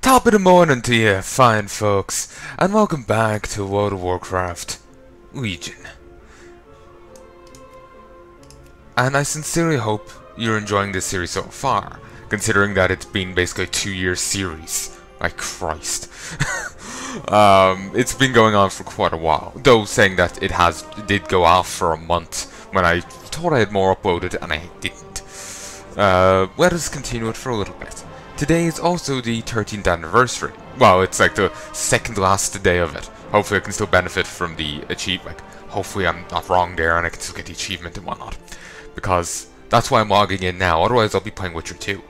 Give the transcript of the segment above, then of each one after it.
Top of the morning to you, fine folks, and welcome back to World of Warcraft Legion. And I sincerely hope you're enjoying this series so far, considering that it's been basically a 2-year series. My Christ. It's been going on for quite a while, though saying that it did go off for a month when I thought I had more uploaded and I didn't. Let us continue it for a little bit. Today is also the 13th anniversary. Well, it's like the second last day of it. Hopefully I can still benefit from the achievement. Hopefully I'm not wrong there and I can still get the achievement and whatnot. Because that's why I'm logging in now, otherwise I'll be playing Witcher 2.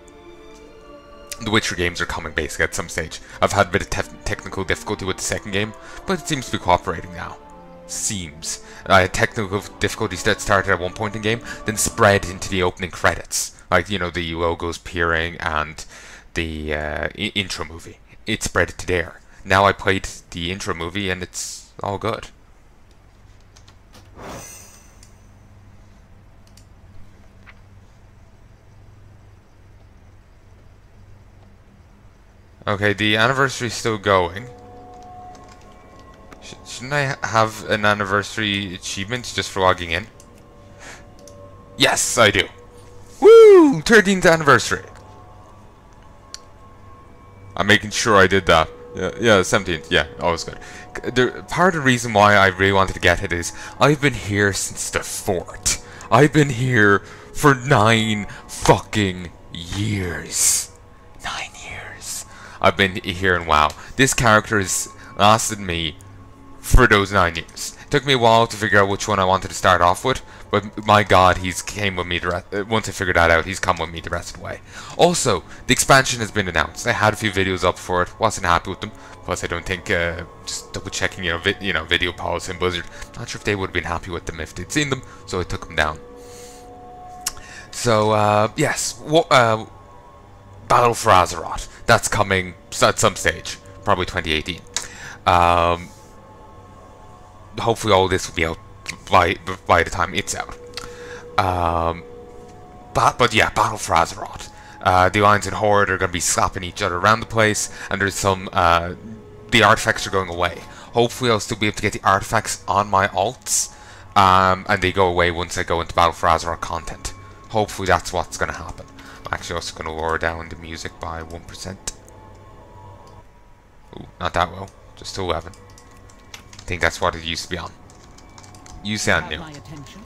The Witcher games are coming basically at some stage. I've had a bit of technical difficulty with the second game, but it seems to be cooperating now. Seems. I had technical difficulties that started at one point in the game, then spread into the opening credits. Like, you know, the logos appearing and the intro movie. It spread to there. Now I played the intro movie and it's all good. Okay, the anniversary's still going. Shouldn't I have an anniversary achievement just for logging in? Yes, I do. Woo! 13th anniversary. I'm making sure I did that. Yeah, 17th. Yeah, always good. Part of the reason why I really wanted to get it is I've been here since the fort. I've been here for 9 fucking years. 9 years. I've been here in WoW. This character has lasted me for those 9 years. It took me a while to figure out which one I wanted to start off with, but my god, he's came with me once I figured that out, he's come with me the rest of the way. Also, the expansion has been announced. I had a few videos up for it, wasn't happy with them. Plus, I don't think, just double checking, video policy and Blizzard, not sure if they would have been happy with them if they'd seen them, so I took them down. So, yes, Battle for Azeroth. That's coming at some stage, probably 2018. Hopefully all this will be out by the time it's out. But yeah, Battle for Azeroth. The Alliance and Horde are going to be slapping each other around the place, and there's some, the artifacts are going away. Hopefully I'll still be able to get the artifacts on my alts, and they go away once I go into Battle for Azeroth content. Hopefully that's what's going to happen. I'm actually also going to lower down the music by 1%. Ooh, not that low, just to 11. I think that's what it used to be on. You sound new.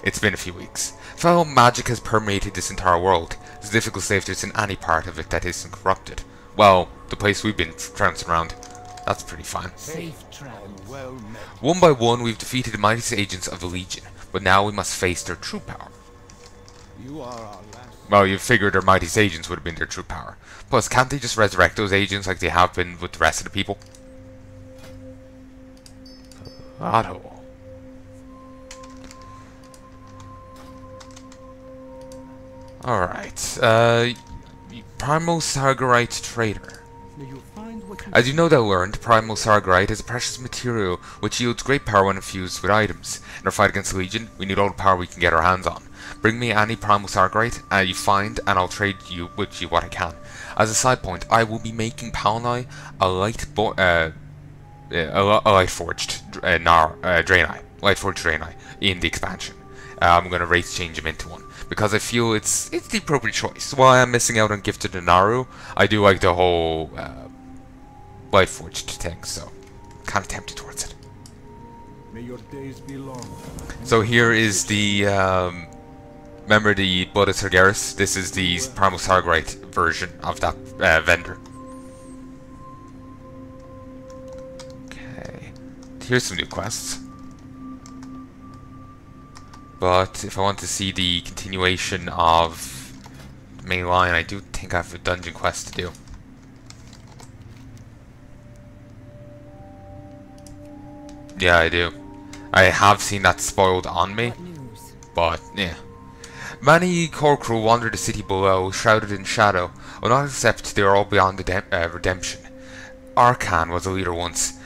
It's been a few weeks. Foul magic has permeated this entire world. It's difficult to say if there's in any part of it that isn't corrupted. Well, the place we've been trouncing around, that's pretty fine. One by one, we've defeated the mightiest agents of the Legion, but now we must face their true power. Well, you figured their mightiest agents would have been their true power. Plus, can't they just resurrect those agents like they have been with the rest of the people? Otto. Alright, Primal Sargarite Trader. As you no doubt learned, Primal Sargarite is a precious material which yields great power when infused with items. In our fight against the Legion, we need all the power we can get our hands on. Bring me any Primal Sargarite you find, and I'll trade with you what I can. As a side point, I will be making Palnai a Lightforged Draenei in the expansion. I'm going to race change him into one because I feel it's the appropriate choice. While I'm missing out on Gifted Inaru, I do like the whole Lightforged thing, so I'm kind of tempted towards it. May your days be long. So here is the remember the Blood of Sargeras? This is the Primal Sargarite version of that vendor. Here's some new quests. But if I want to see the continuation of the main line, I do think I have a dungeon quest to do. Yeah, I do. I have seen that spoiled on me, but yeah. Many core crew wander the city below, shrouded in shadow, will not accept they are all beyond the redemption. Arkan was a leader once.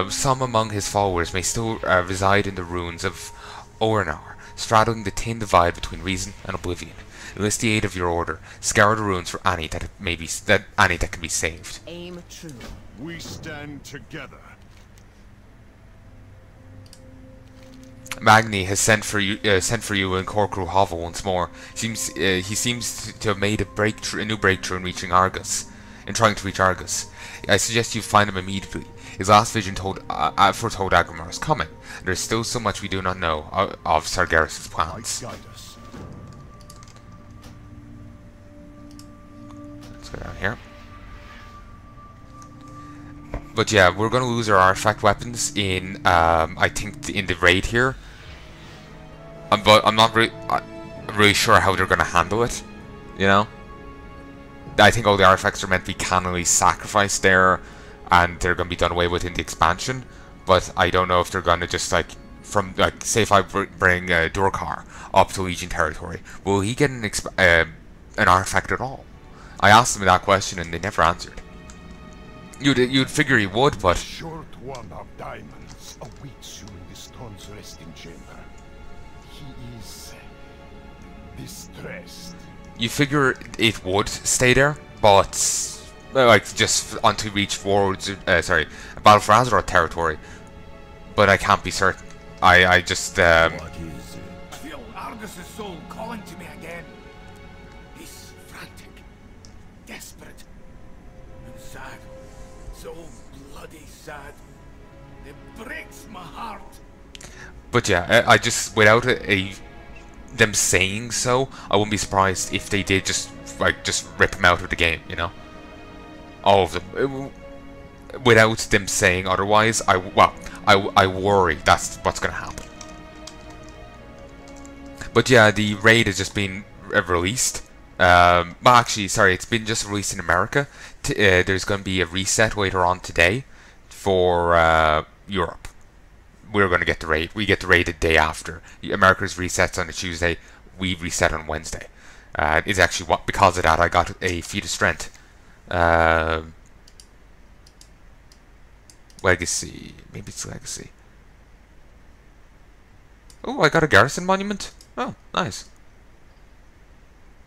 Some among his followers may still reside in the ruins of Ornar, straddling the thin divide between reason and oblivion. Enlist the aid of your order. Scour the ruins for any that can be saved. Aim true. We stand together. Magni has sent for you in Corcru Hovel once more. He seems to have made a new breakthrough in trying to reach Argus. I suggest you find him immediately. His last vision foretold Agrimar's coming. There is still so much we do not know of Sargeras' plans. Guide us. Let's go down here. But yeah, we're going to lose our artifact weapons in, I think, in the raid here. But I'm not really sure how they're going to handle it, you know? I think all the artifacts are meant to be canonically sacrificed there, and they're going to be done away with in the expansion. But I don't know if they're going to just, like, say if I bring Durkar up to Legion territory, will he get an artifact at all? I asked them that question and they never answered. You'd figure he would, but... A short one of diamonds awaits you in the stone's resting chamber. He is distressed. You figure it would stay there, but like just until we reach Battle for Azeroth territory. But I can't be certain. I just What is it? I feel Argus' soul calling to me again. He's frantic, desperate, and sad. So bloody sad. It breaks my heart. But yeah, I just without them saying so, I wouldn't be surprised if they did just rip him out of the game, you know, all of them. Without them saying otherwise, I worry that's what's gonna happen. But yeah, the raid has just been released. Well, actually, sorry, it's been just released in America. There's going to be a reset later on today for Europe. We're going to get the raid. We get the raid the day after. America's resets on a Tuesday. We reset on Wednesday. It's actually because of that I got a feat of strength. Legacy. Maybe it's legacy. Oh, I got a garrison monument. Oh, nice.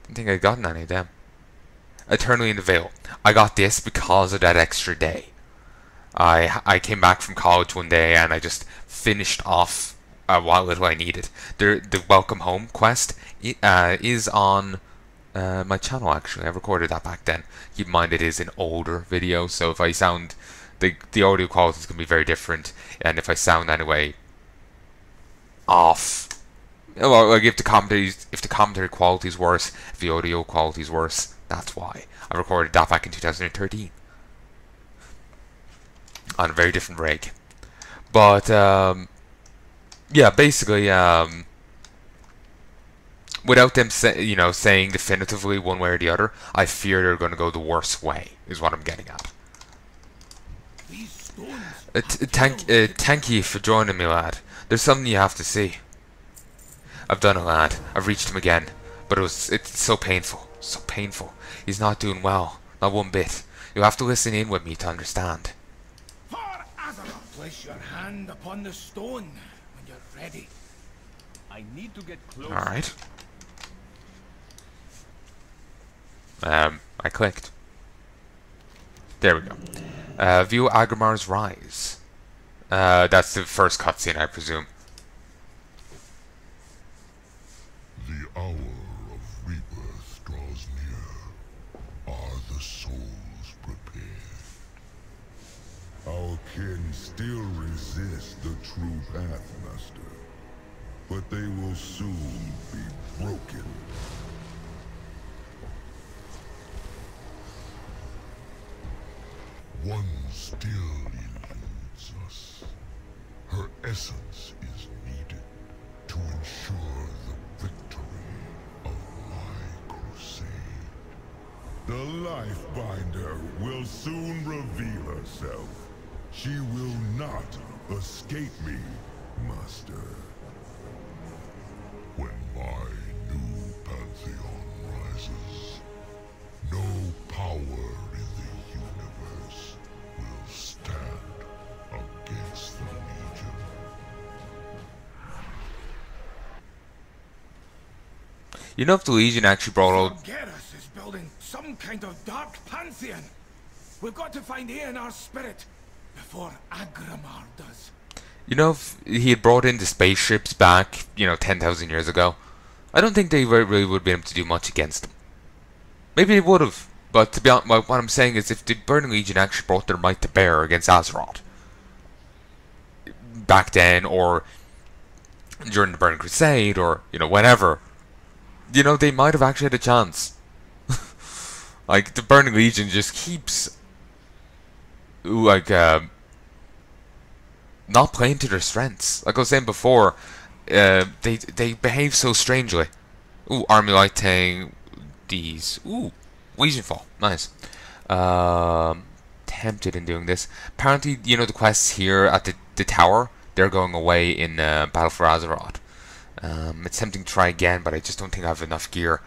Didn't think I'd gotten any of them. Eternally in the Veil. I got this because of that extra day. I came back from college one day and I just finished off what little I needed. The Welcome Home quest is on my channel, actually. I recorded that back then. Keep in mind it is an older video, so if I sound... The audio quality is going to be very different, and if I sound anyway off... Well, like if the commentary quality is worse, if the audio quality is worse, that's why. I recorded that back in 2013 on a very different rig. But yeah, basically, without them saying definitively one way or the other, I fear they're going to go the worst way. Is what I'm getting at. Thank you for joining me, lad. There's something you have to see. I've done it, lad. I've reached him again, but it's so painful, so painful. He's not doing well, not one bit. You'll have to listen in with me to understand. For Azeroth, place your hand upon the stone when you're ready. I need to get close. All right. I clicked. There we go. View Agrimar's Rise. That's the first cutscene, I presume. The hour of rebirth draws near. Are the souls prepared? Our kin still resist the true path, Master. But they will soon be broken. One still eludes us. Her essence is needed to ensure the victory of my crusade. The Lifebinder will soon reveal herself. She will not escape me, Master. When my new pantheon rises, no power in the universe will stand against the Legion. You know if the Legion actually brought all... Gerus is building some kind of dark pantheon. We've got to find Heya in our spirit before Agramar does. You know if he had brought in the spaceships back, 10,000 years ago, I don't think they really would be able to do much against them. Maybe they would have, but to be honest, what I'm saying is if the Burning Legion actually brought their might to bear against Azeroth back then, or during the Burning Crusade, or whenever, they might have actually had a chance. Like the Burning Legion just keeps not playing to their strengths. Like I was saying before, they behave so strangely. Ooh, army lighting these. Ooh, Legion Fall, nice. Tempted in doing this. Apparently, the quests here at the tower, they're going away in Battle for Azeroth. It's tempting to try again, but I just don't think I have enough gear.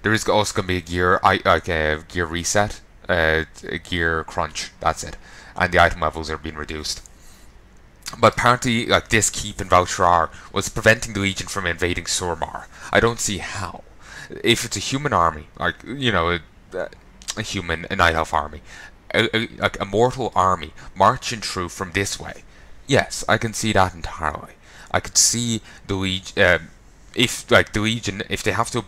There is also going to be a gear reset, a gear crunch. That's it, and the item levels are being reduced. But apparently, this keep in Valshrar was preventing the Legion from invading Surmar. I don't see how. If it's a human army, a night elf army, a mortal army marching through from this way, yes, I can see that entirely. I could see the Legion. If the Legion, if they have to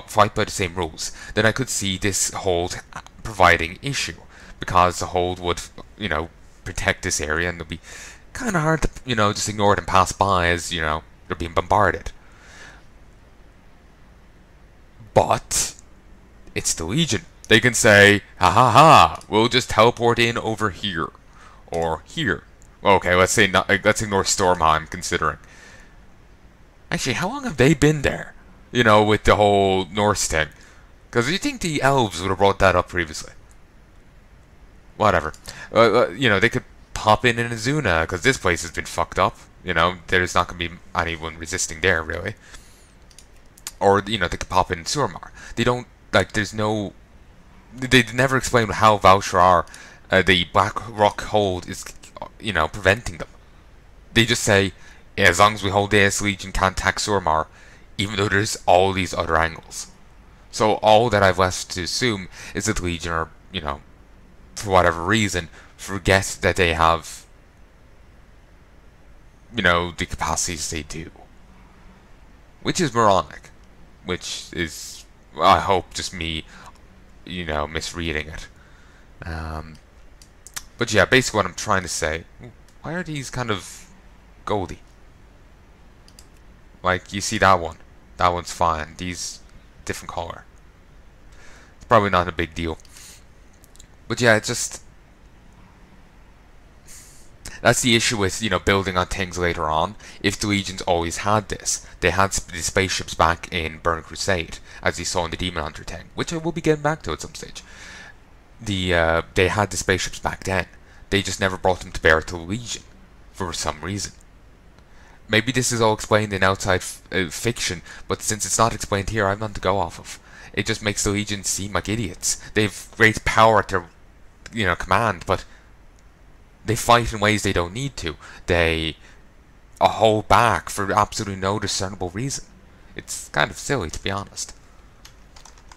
fight by the same rules, then I could see this hold providing issue, because the hold would, protect this area, and it'll be kind of hard to, just ignore it and pass by as, they're being bombarded. But it's the Legion. They can say, ha ha ha, we'll just teleport in over here, or here. Okay, let's ignore Stormheim, considering. Actually, how long have they been there? With the whole Norse thing. Because you think the elves would have brought that up previously. Whatever. They could pop in Azuna, because this place has been fucked up. There's not going to be anyone resisting there, really. Or, they could pop in Surmar. They don't, there's no... They never explain how Valshrar, the Black Rock hold, is, preventing them. They just say, yeah, as long as we hold this, Legion can't attack Surmar, even though there's all these other angles. So all that I've left to assume is that the Legion are, for whatever reason, forget that they have, the capacities they do. Which is moronic. Which is, I hope, just me, misreading it. But yeah, basically what I'm trying to say, why are these kind of goldy? Like, you see that one. That one's fine. These, different color. It's probably not a big deal. But yeah, it's just... That's the issue with, building on things later on. If the Legions always had this, they had the spaceships back in Burning Crusade, as you saw in the Demon Hunter thing, which I will be getting back to at some stage. They had the spaceships back then. They just never brought them to bear to the Legion, for some reason. Maybe this is all explained in outside fiction, but since it's not explained here, I've none to go off of. It just makes the Legion seem like idiots. They have great power at their, command, but they fight in ways they don't need to. They hold back for absolutely no discernible reason. It's kind of silly, to be honest.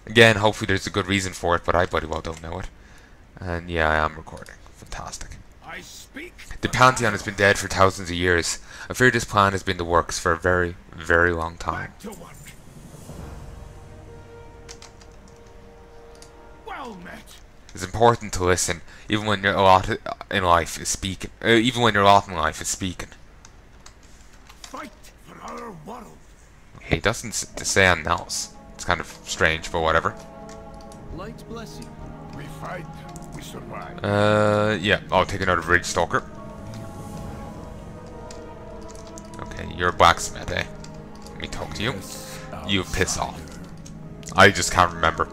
Again, hopefully there's a good reason for it, but I bloody well don't know it. And yeah, I am recording. Fantastic. I speak. The Pantheon has been dead for thousands of years. I fear this plan has been in the works for a very, very long time. Back to work. Well met. It's important to listen, even when your lot in life is speaking. Even when your lot in life is speaking. Fight for our world. He doesn't say anything else. It's kind of strange, but whatever. Light bless you. We fight, we survive. Yeah, I'll take another Bridge Stalker. Okay, you're a blacksmith, eh? Let me talk to you. You piss off. I just can't remember.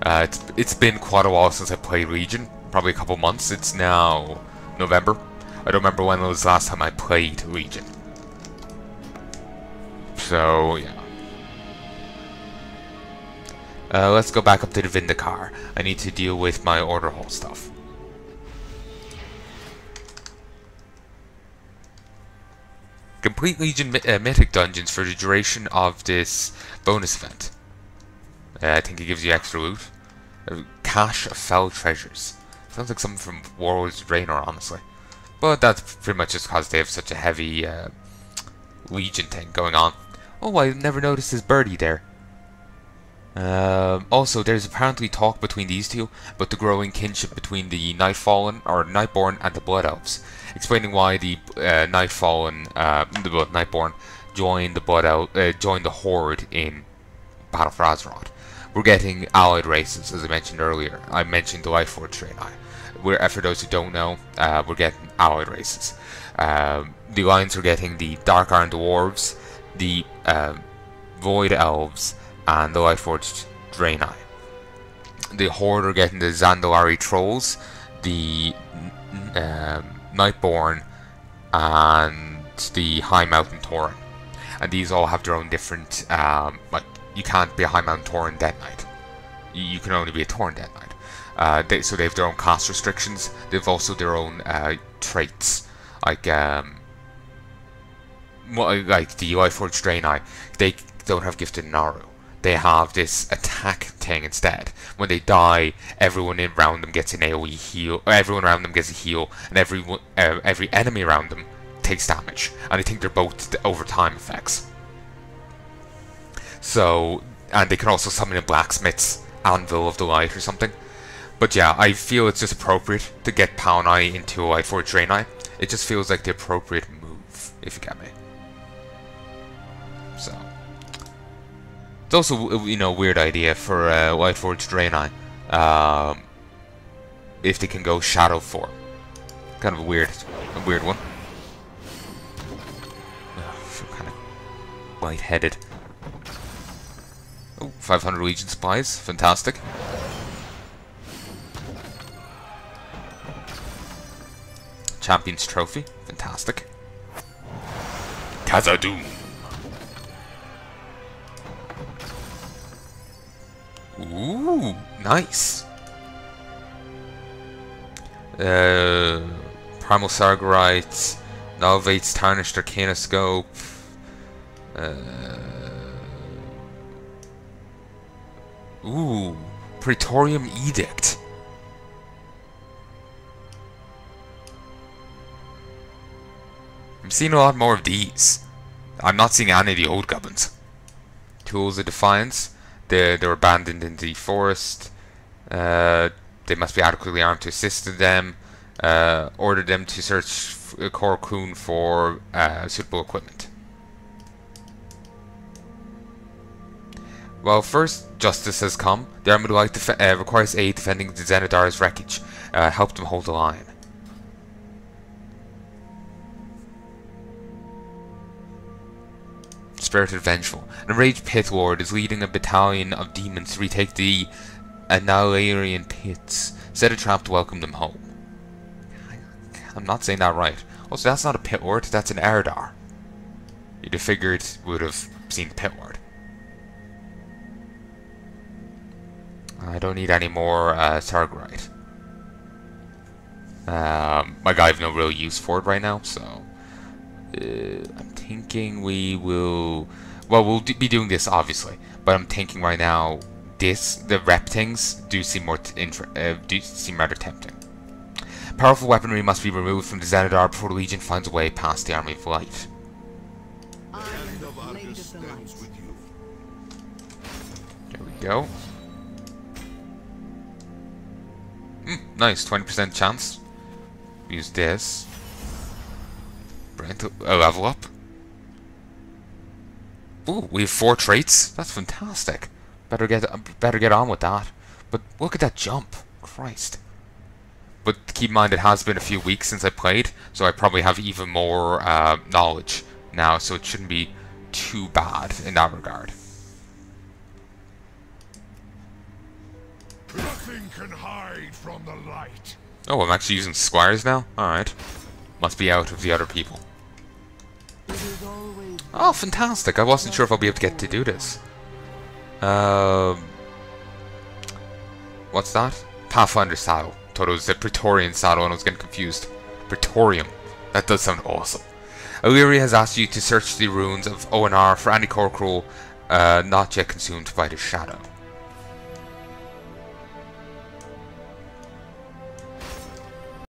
It's been quite a while since I played Legion. Probably a couple months. It's now November. I don't remember when was the last time I played Legion. So, yeah. Let's go back up to the Vindicar. I need to deal with my order hall stuff. Complete Legion mythic dungeons for the duration of this bonus event. I think it gives you extra loot. Cache of fell treasures. Sounds like something from Warlords of Draenor, honestly. But that's pretty much just because they have such a heavy Legion thing going on. Oh, I never noticed this birdie there. Also, there's apparently talk between these two about the growing kinship between the Nightfallen, or Nightborn, and the Blood Elves, explaining why the Nightborn joined the Horde in Battle for Azeroth. We're getting allied races, as I mentioned earlier. I mentioned the Lightforged Draenei. For those who don't know, we're getting allied races. The Alliance are getting the Dark Iron Dwarves, the Void Elves, and the Lightforged Draenei. The Horde are getting the Zandalari Trolls, the Nightborn, and the High Mountain Tauren. And these all have their own different, like, you can't be a High Mountain Tauren Dead Knight. You can only be a Tauren Dead Knight. So they have their own class restrictions. They have also their own traits, like the Lightforged Draenei. They don't have Gifted Naru. They have this attack thing instead. When they die, everyone around them gets an AoE heal. Everyone around them gets a heal, and every enemy around them takes damage. And I think they're both overtime effects. So, and they can also summon a Blacksmith's Anvil of the Light or something. But yeah, I feel it's just appropriate to get Palnai into a Lightforged Draenei. It just feels like the appropriate move, if you get me. So. It's also, you know, a weird idea for Lightforged Draenei, if they can go Shadow form. Kind of a weird one. I feel kind of lightheaded. Oh, 500 Legion supplies, fantastic. Champion's Trophy, fantastic. Khazad-dûm. Ooh, nice. Primal Sargorites, Novate's Tarnished Arcanoscope. Ooh, Praetorium Edict. I'm seeing a lot more of these. I'm not seeing any of the old gubbins. Tools of Defiance. They're abandoned in the forest. They must be adequately armed to assist them. Order them to search Korkun for suitable equipment. Well, first justice has come. The Armored Light requires aid defending the Zenith's wreckage. Help them hold the line. Spirited Vengeful. An enraged pit lord is leading a battalion of demons to retake the Annihilarian pits. Set a trap to welcome them home. I'm not saying that right. Also, that's not a pit lord, that's an Erdar. You'd have figured would have seen the pit lord. I don't need any more Sargorite. My guy have no real use for it right now, so I'm thinking we will. Well, we'll be doing this obviously, but I'm thinking right now the rep things do seem rather tempting. Powerful weaponry must be removed from the Zenithar before the Legion finds a way past the Army of Light. There we go. Nice, 20% chance. Use this. Brilliant. A level up. Ooh, we have 4 traits. That's fantastic. Better get on with that. But look at that jump. Christ. But keep in mind, it has been a few weeks since I played, so I probably have even more knowledge now, so it shouldn't be too bad in that regard. Nothing can hide from the light. Oh, I'm actually using squires now? Alright. Must be out of the other people. Oh, fantastic. I wasn't sure if I'll be able to get to do this. What's that? Pathfinder saddle. Thought it was the Praetorian saddle and I was getting confused. Praetorium. That does sound awesome. Illyria has asked you to search the ruins of ONR for any Corcrol not yet consumed by the shadow.